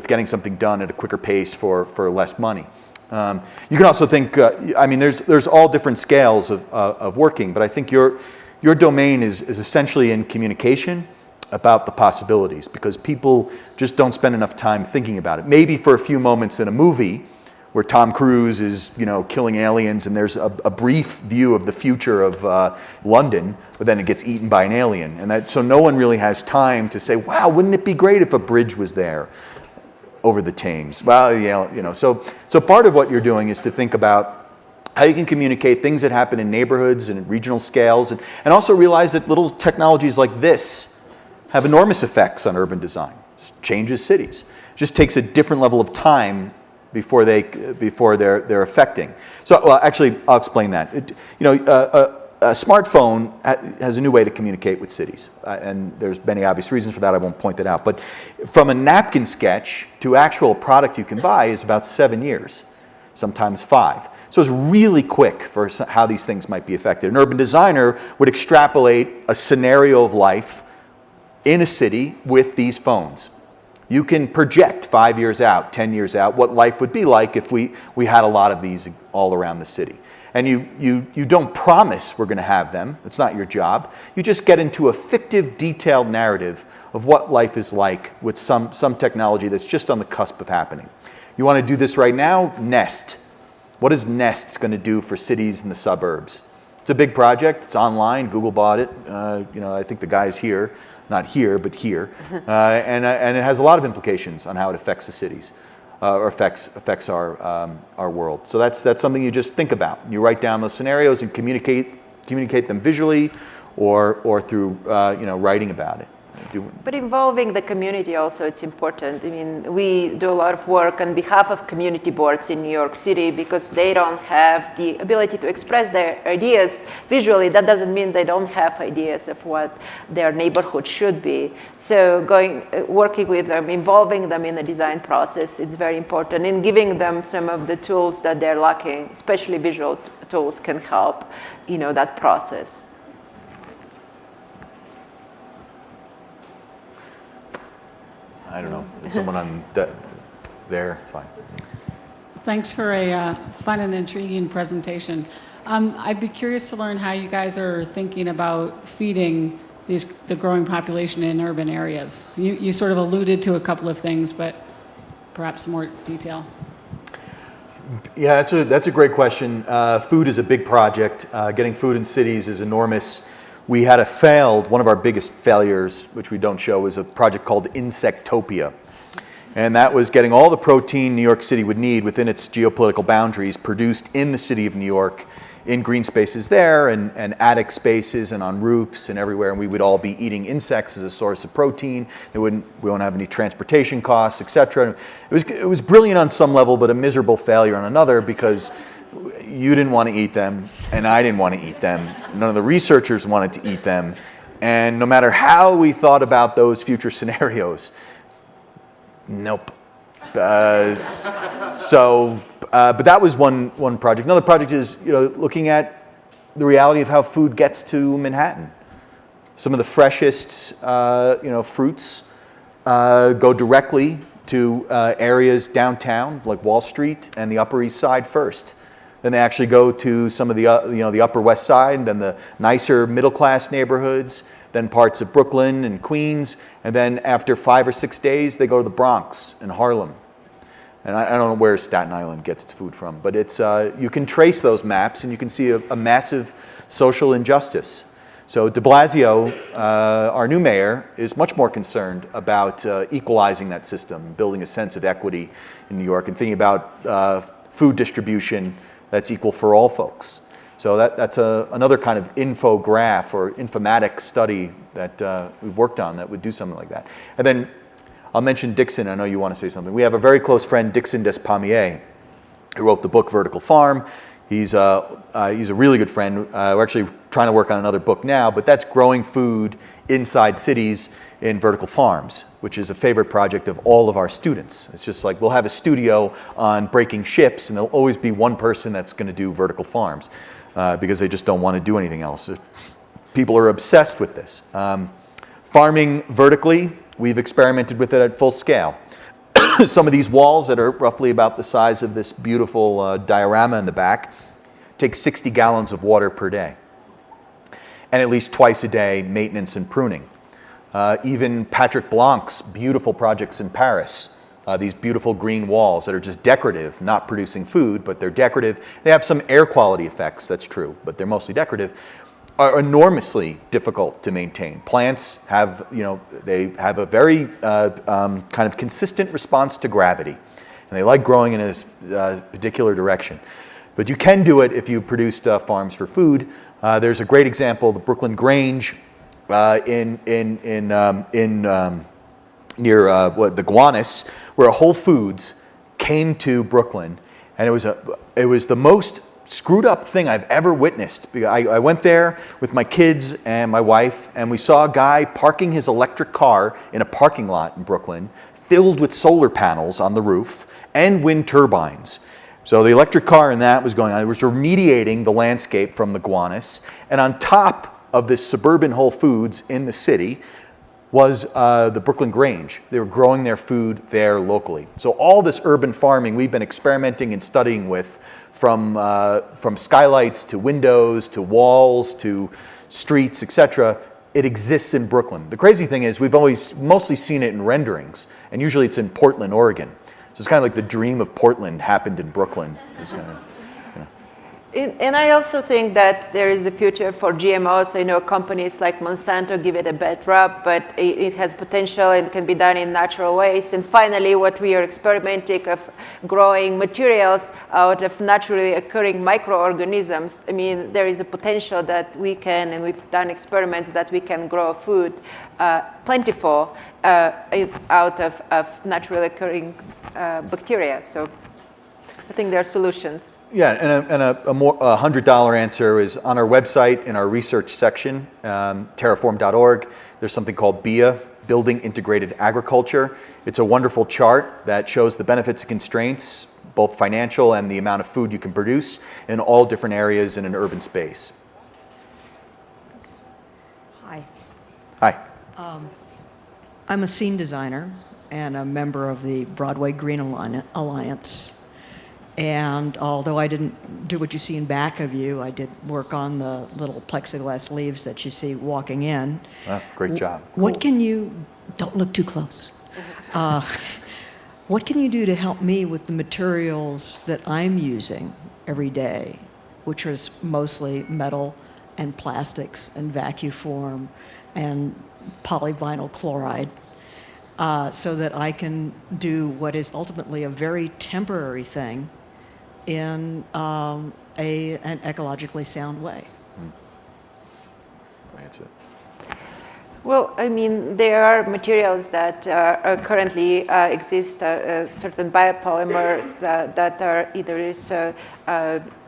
getting something done at a quicker pace for less money. You can also think, I mean, there's all different scales of working, but I think your domain is essentially in communication about the possibilities, because people just don't spend enough time thinking about it. Maybe for a few moments in a movie where Tom Cruise is, killing aliens and there's a brief view of the future of London, but then it gets eaten by an alien. And so no one really has time to say, wow, wouldn't it be great if a bridge was there over the Thames? Well, yeah, so part of what you're doing is to think about how you can communicate things that happen in neighborhoods and regional scales, and also realize that little technologies like this have enormous effects on urban design. It changes cities. It just takes a different level of time before they're affecting. So, well, actually, I'll explain that. A smartphone has a new way to communicate with cities, and there's many obvious reasons for that. I won't point that out. But from a napkin sketch to actual product you can buy is about 7 years, sometimes 5. So it's really quick for how these things might be affected. An urban designer would extrapolate a scenario of life in a city with these phones. You can project 5 years out, 10 years out, what life would be like if we had a lot of these all around the city. And you don't promise we're going to have them. It's not your job. You just get into a fictive, detailed narrative of what life is like with some technology that's just on the cusp of happening. You want to do this right now? Nest. What is Nest going to do for cities in the suburbs? It's a big project. It's online. Google bought it. I think the guy's here. Not here, but here. And it has a lot of implications on how it affects the cities. Or affects our world. So that's something you just think about. You write down those scenarios and communicate them visually, or through writing about it. But involving the community also, it's important. I mean, we do a lot of work on behalf of community boards in New York City because they don't have the ability to express their ideas visually. That doesn't mean they don't have ideas of what their neighborhood should be. So working with them, involving them in the design process, it's very important. And giving them some of the tools that they're lacking, especially visual tools, can help, that process. I don't know. Someone on there, it's fine. Thanks for a fun and intriguing presentation. I'd be curious to learn how you guys are thinking about feeding the growing population in urban areas. You sort of alluded to a couple of things, but perhaps some more detail. Yeah, that's a great question. Food is a big project. Getting food in cities is enormous. We had one of our biggest failures, which we don't show, is a project called Insectopia. And that was getting all the protein New York City would need within its geopolitical boundaries produced in the city of New York, in green spaces there, and attic spaces, and on roofs and everywhere. And we would all be eating insects as a source of protein. We won't have any transportation costs, etc. It was brilliant on some level, but a miserable failure on another, because you didn't want to eat them, and I didn't want to eat them. None of the researchers wanted to eat them. And no matter how we thought about those future scenarios, nope. But that was one project. Another project is looking at the reality of how food gets to Manhattan. Some of the freshest fruits go directly to areas downtown, like Wall Street and the Upper East Side first. Then they actually go to some of the the Upper West Side, and then the nicer middle class neighborhoods, then parts of Brooklyn and Queens, and then after 5 or 6 days they go to the Bronx and Harlem. And I don't know where Staten Island gets its food from, but it's you can trace those maps and you can see a massive social injustice. So de Blasio, our new mayor, is much more concerned about equalizing that system, building a sense of equity in New York, and thinking about food distribution that's equal for all folks. So that's another kind of infograph or informatic study that we've worked on that would do something like that. And then I'll mention Dixon. I know you want to say something. We have a very close friend, Dixon Despommier, who wrote the book Vertical Farm. He's a really good friend. We're actually trying to work on another book now, but that's growing food inside cities in vertical farms, which is a favorite project of all of our students. It's just like we'll have a studio on breaking ships, and there'll always be one person that's going to do vertical farms because they just don't want to do anything else. People are obsessed with this. Farming vertically, we've experimented with it at full scale. Some of these walls that are roughly about the size of this beautiful diorama in the back take 60 gallons of water per day. And at least twice a day, maintenance and pruning. Even Patrick Blanc's beautiful projects in Paris, these beautiful green walls that are just decorative, not producing food, but they're decorative. They have some air quality effects, that's true, but they're mostly decorative, are enormously difficult to maintain. Plants have, they have a very kind of consistent response to gravity, and they like growing in a particular direction. But you can do it if you produced farms for food. There's a great example, the Brooklyn Grange near the Gowanus, where Whole Foods came to Brooklyn, and it was the most screwed up thing I've ever witnessed. I went there with my kids and my wife, and we saw a guy parking his electric car in a parking lot in Brooklyn, filled with solar panels on the roof and wind turbines. So the electric car in that was going on. It was remediating the landscape from the Gowanus, and on top of this suburban Whole Foods in the city was the Brooklyn Grange. They were growing their food there locally. So all this urban farming we've been experimenting and studying with, from skylights to windows to walls to streets, etc., it exists in Brooklyn. The crazy thing is we've always mostly seen it in renderings, and usually it's in Portland, Oregon. So it's kind of like the dream of Portland happened in Brooklyn. And I also think that there is a future for GMOs. I know companies like Monsanto give it a bad rap, but it has potential and can be done in natural ways. And finally, what we are experimenting of growing materials out of naturally occurring microorganisms. I mean, there is a potential that we can, and we've done experiments that we can grow food plentiful out of naturally occurring bacteria. So I think there are solutions. Yeah, and a $100 answer is on our website in our research section, terreform.org. There's something called BIA, Building Integrated Agriculture. It's a wonderful chart that shows the benefits and constraints, both financial and the amount of food you can produce in all different areas in an urban space. Hi. Hi. I'm a scene designer and a member of the Broadway Green Alliance. And although I didn't do what you see in back of you, I did work on the little plexiglass leaves that you see walking in. Great job. What can you, don't look too close. What can you do to help me with the materials that I'm using every day, which is mostly metal and plastics and vacuform and polyvinyl chloride, so that I can do what is ultimately a very temporary thing in an ecologically sound way? That's it. Well, I mean, there are materials that currently exist, certain biopolymers that are either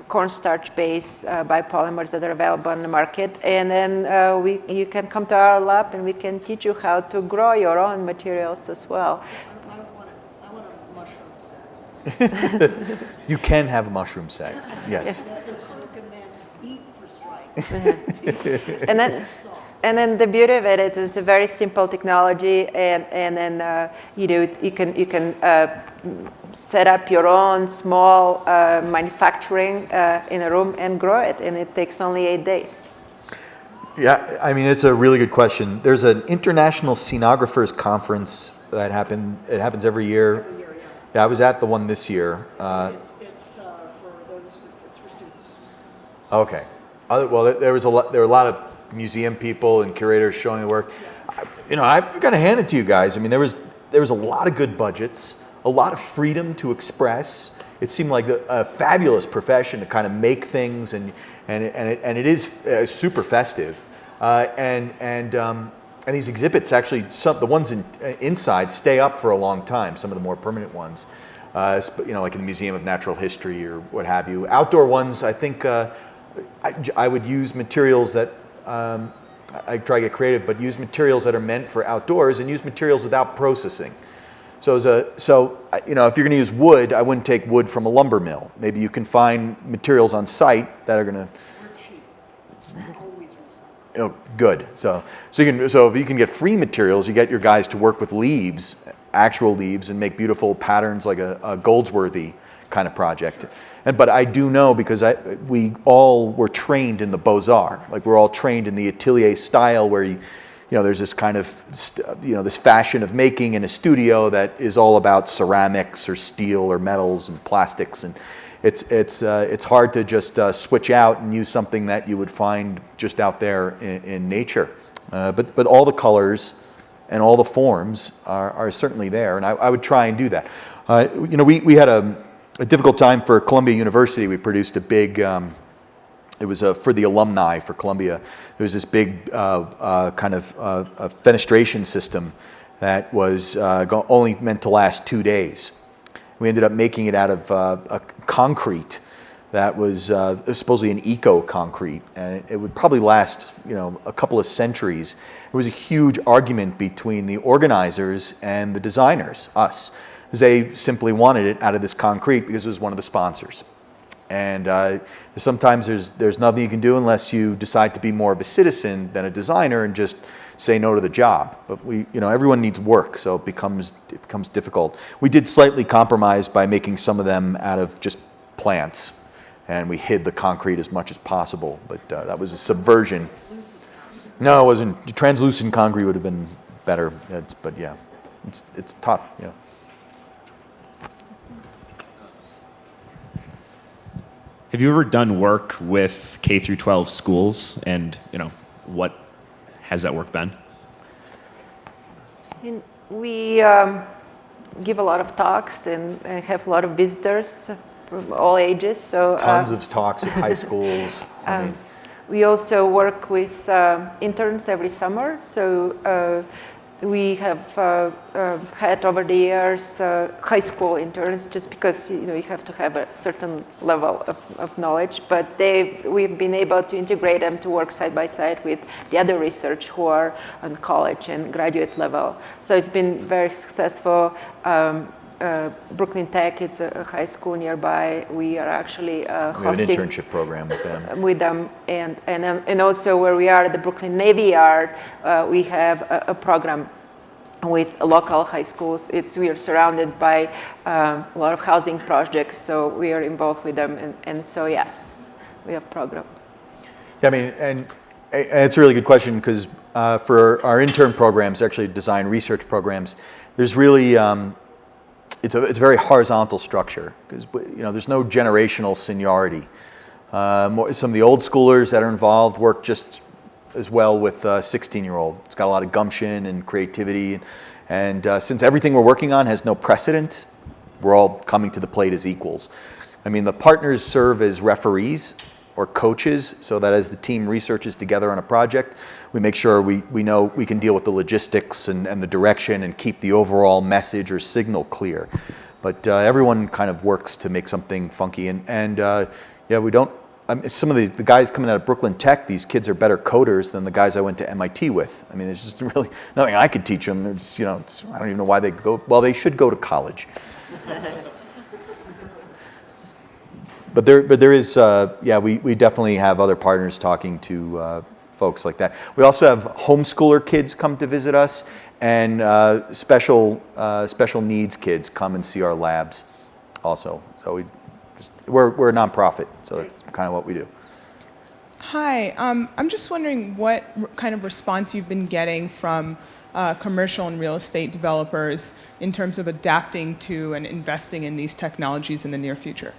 cornstarch-based biopolymers that are available on the market, and then you can come to our lab and we can teach you how to grow your own materials as well. I want a mushroom set. You can have a mushroom set, yes. That the crew can then eat for strike. And then the beauty of it is a very simple technology, and then you can set up your own small manufacturing in a room and grow it, and it takes only 8 days. Yeah, I mean, it's a really good question. There's an International Scenographers Conference that happens every year. Yeah, I was at the one this year. It's for students. Okay. Well, there were a lot of museum people and curators showing the work. I've got to hand it to you guys. I mean, there was a lot of good budgets, a lot of freedom to express. It seemed like a fabulous profession to kind of make things, and it is super festive. And these exhibits actually, the ones inside stay up for a long time. Some of the more permanent ones. like in the Museum of Natural History or what have you. Outdoor ones, I think I would use materials that, I try to get creative, but use materials that are meant for outdoors and use materials without processing. So if you're going to use wood, I wouldn't take wood from a lumber mill. Maybe you can find materials on site that are going to. Oh, good. So if you can get free materials, you get your guys to work with leaves, actual leaves, and make beautiful patterns like a Goldsworthy kind of project. But I do know, because we all were trained in the Beaux-Arts. Like, we're all trained in the atelier style where there's this kind of, this fashion of making in a studio that is all about ceramics or steel or metals and plastics, and it's hard to just switch out and use something that you would find just out there in nature. But all the colors and all the forms are certainly there, and I would try and do that. We had a difficult time for Columbia University. We produced a big. It was for the alumni for Columbia. There was this big kind of fenestration system that was only meant to last 2 days. We ended up making it out of a concrete that was supposedly an eco-concrete, and it would probably last a couple of centuries. It was a huge argument between the organizers and the designers, us, because they simply wanted it out of this concrete because it was one of the sponsors. And sometimes there's nothing you can do unless you decide to be more of a citizen than a designer and just say no to the job. But everyone needs work, so it becomes difficult. We did slightly compromise by making some of them out of just plants, and we hid the concrete as much as possible. But that was a subversion. No, it wasn't. Translucent concrete would have been better. But yeah, it's tough. Yeah. Have you ever done work with K through 12 schools, and what has that work been? We give a lot of talks and have a lot of visitors from all ages. So tons of talks at high schools. we also work with interns every summer. So we have had over the years high school interns, just because you have to have a certain level of knowledge. But we've been able to integrate them to work side by side with the other research who are on college and graduate level. So it's been very successful. Brooklyn Tech, it's a high school nearby. We are actually hosting we have an internship program with them. And also where we are at the Brooklyn Navy Yard, we have a program with local high schools. We are surrounded by a lot of housing projects, so we are involved with them. And so yes, we have programs. Yeah, I mean, and it's a really good question, because for our intern programs, actually design research programs, there's really it's a very horizontal structure, because there's no generational seniority. Some of the old schoolers that are involved work just as well with a 16-year-old. It's got a lot of gumption and creativity, and since everything we're working on has no precedent, we're all coming to the plate as equals. I mean, the partners serve as referees or coaches, so that as the team researches together on a project, we make sure we know we can deal with the logistics and the direction and keep the overall message or signal clear. But everyone kind of works to make something funky. And yeah, we don't, some of the guys coming out of Brooklyn Tech, these kids are better coders than the guys I went to MIT with. I mean, there's just really nothing I could teach them. It's, I don't even know why they go, well, they should go to college. But there is, yeah, we definitely have other partners talking to folks like that. We also have homeschooler kids come to visit us, and special needs kids come and see our labs also. So we're a nonprofit, so that's kind of what we do. Hi, I'm just wondering what kind of response you've been getting from commercial and real estate developers in terms of adapting to and investing in these technologies in the near future.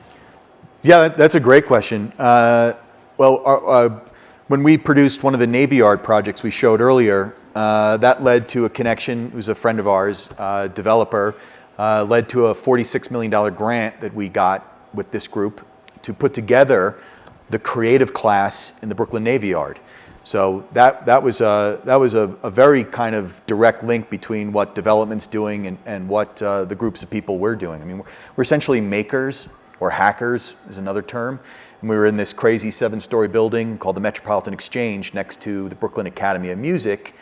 Yeah, that's a great question. Well, when we produced one of the Navy Yard projects we showed earlier, that led to a connection, who's a friend of ours, developer, led to a $46 million grant that we got with this group to put together the creative class in the Brooklyn Navy Yard. So that was a very kind of direct link between what development's doing and what the groups of people we're doing. I mean, we're essentially makers, or hackers is another term. And we were in this crazy 7-story building called the Metropolitan Exchange next to the Brooklyn Academy of Music.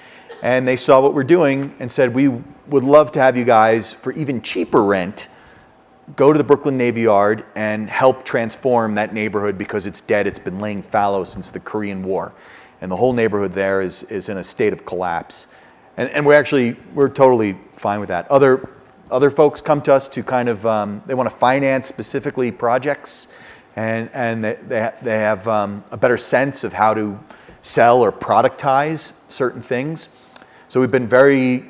And they saw what we're doing and said, we would love to have you guys, for even cheaper rent, go to the Brooklyn Navy Yard and help transform that neighborhood because it's dead. It's been laying fallow since the Korean War. And the whole neighborhood there is in a state of collapse. And we're totally fine with that. Other folks come to us to kind of, they want to finance specifically projects, and they have a better sense of how to sell or productize certain things. So we've been very,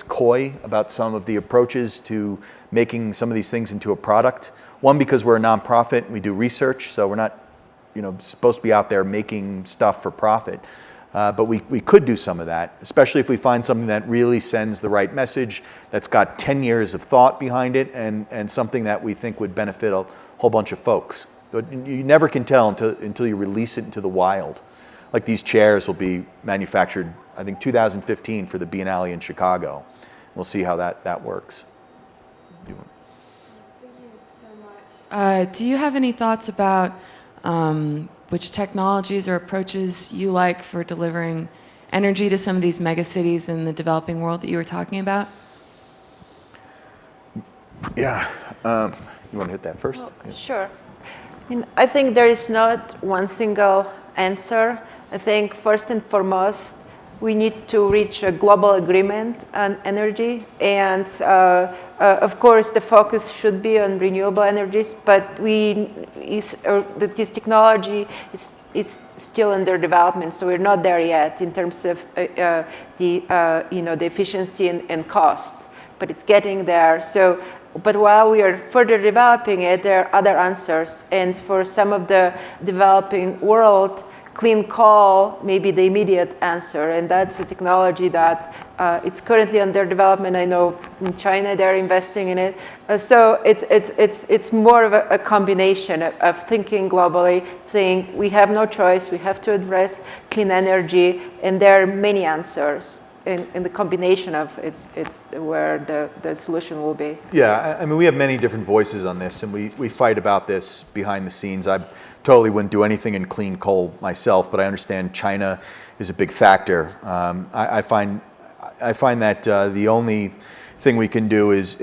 coy about some of the approaches to making some of these things into a product. One, because we're a nonprofit and we do research, so we're not supposed to be out there making stuff for profit. But we could do some of that, especially if we find something that really sends the right message, that's got 10 years of thought behind it, and something that we think would benefit a whole bunch of folks. But you never can tell until you release it into the wild. Like these chairs will be manufactured, I think, 2015 for the Biennale in Chicago. We'll see how that works. Thank you so much. Do you have any thoughts about which technologies or approaches you like for delivering energy to some of these mega cities in the developing world that you were talking about? Yeah. You want to hit that first? Well, yeah. Sure. I think there is not one single answer. I think first and foremost, we need to reach a global agreement on energy, and of course the focus should be on renewable energies, but this technology is still under development, so we're not there yet in terms of the efficiency and cost, but it's getting there. So, but while we are further developing it, there are other answers, and for some of the developing world, clean coal may be the immediate answer, and that's a technology that it's currently under development. I know in China they're investing in it. So it's more of a combination of thinking globally, saying we have no choice, we have to address clean energy, and there are many answers. In the combination of it's where the solution will be. Yeah, I mean, we have many different voices on this, and we fight about this behind the scenes. I totally wouldn't do anything in clean coal myself, but I understand China is a big factor. I find that the only thing we can do is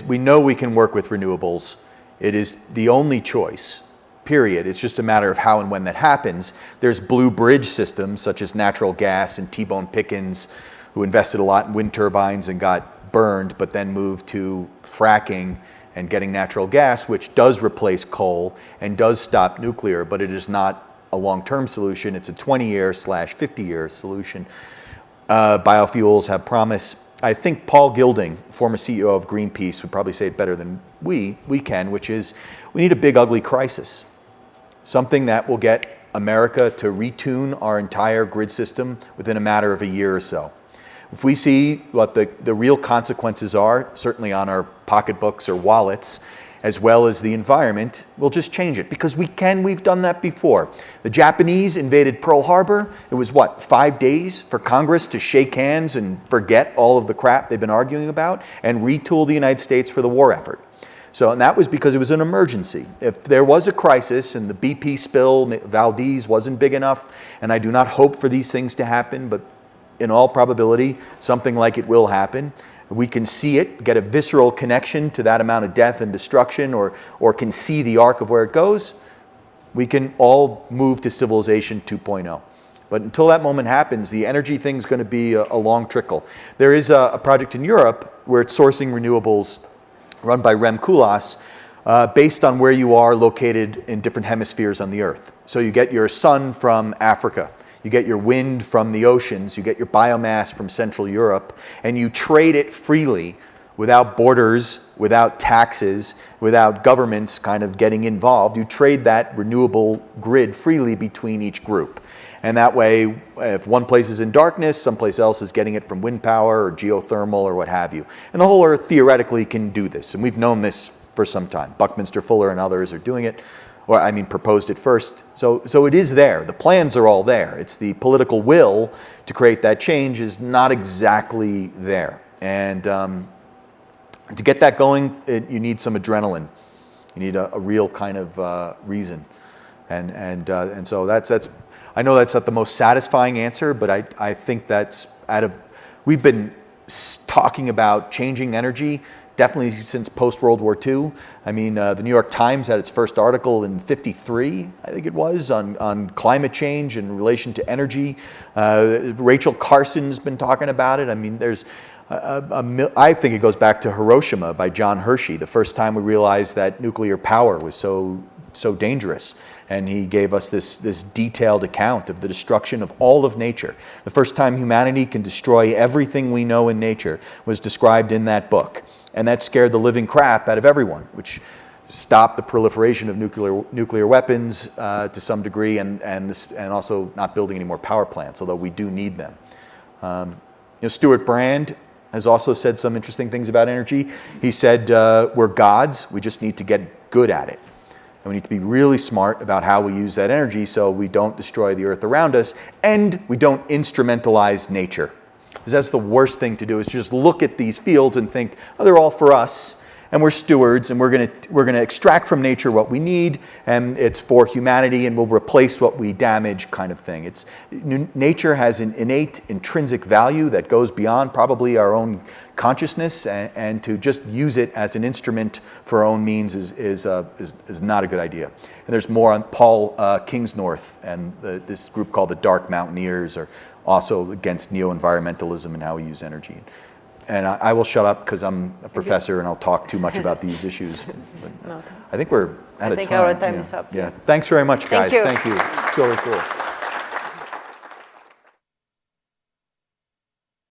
we know we can work with renewables. It is the only choice. Period. It's just a matter of how and when that happens. There's blue bridge systems such as natural gas, and T-Bone Pickens, who invested a lot in wind turbines and got burned, but then moved to fracking and getting natural gas, which does replace coal and does stop nuclear, but it is not a long-term solution. It's a 20-year/50-year solution. Biofuels have promise. I think Paul Gilding, former CEO of Greenpeace, would probably say it better than we can, which is we need a big ugly crisis. Something that will get America to retune our entire grid system within a matter of a year or so. If we see what the real consequences are, certainly on our pocketbooks or wallets, as well as the environment, we'll just change it, because we've done that before. The Japanese invaded Pearl Harbor. It was 5 days for Congress to shake hands and forget all of the crap they've been arguing about and retool the United States for the war effort. So, and that was because it was an emergency. If there was a crisis and the BP spill, Valdez wasn't big enough, and I do not hope for these things to happen, but in all probability, something like it will happen. We can see it, get a visceral connection to that amount of death and destruction, or can see the arc of where it goes. We can all move to civilization 2.0. But until that moment happens, the energy thing's going to be a long trickle. There is a project in Europe where it's sourcing renewables run by Rem Koolhaas, based on where you are located in different hemispheres on the Earth. So you get your sun from Africa, you get your wind from the oceans, you get your biomass from Central Europe, and you trade it freely without borders, without taxes, without governments kind of getting involved. You trade that renewable grid freely between each group. And that way, if one place is in darkness, someplace else is getting it from wind power or geothermal or what have you. And the whole Earth theoretically can do this. And we've known this for some time. Buckminster Fuller and others are doing it. or I mean proposed it first. So it is there. The plans are all there. It's the political will to create that change is not exactly there. And to get that going, you need some adrenaline. You need a real kind of reason. And so that's I know that's not the most satisfying answer, but I think that's we've been talking about changing energy definitely since post-World War II. I mean, the New York Times had its first article in '53, I think it was, on climate change in relation to energy. Rachel Carson's been talking about it. I mean, there's I think it goes back to Hiroshima by John Hershey, the first time we realized that nuclear power was so dangerous. And he gave us this detailed account of the destruction of all of nature. The first time humanity can destroy everything we know in nature was described in that book. And that scared the living crap out of everyone, which stopped the proliferation of nuclear weapons to some degree, and also not building any more power plants, although we do need them. Stuart Brand has also said some interesting things about energy. He said, we're gods, we just need to get good at it. And we need to be really smart about how we use that energy so we don't destroy the earth around us and we don't instrumentalize nature. Because that's the worst thing to do, is just look at these fields and think, oh, they're all for us, and we're stewards, and we're gonna extract from nature what we need, and it's for humanity, and we'll replace what we damage, kind of thing. Nature has an innate intrinsic value that goes beyond probably our own consciousness, and to just use it as an instrument for our own means is not a good idea. And there's more on Paul Kingsnorth and this group called the Dark Mountaineers are also against neo-environmentalism and how we use energy. And I will shut up because I'm a professor and I'll talk too much about these issues. But I think we're out of time. I think our time is up. Yeah. Thanks very much, guys. Thank you. Thank you. It's really cool.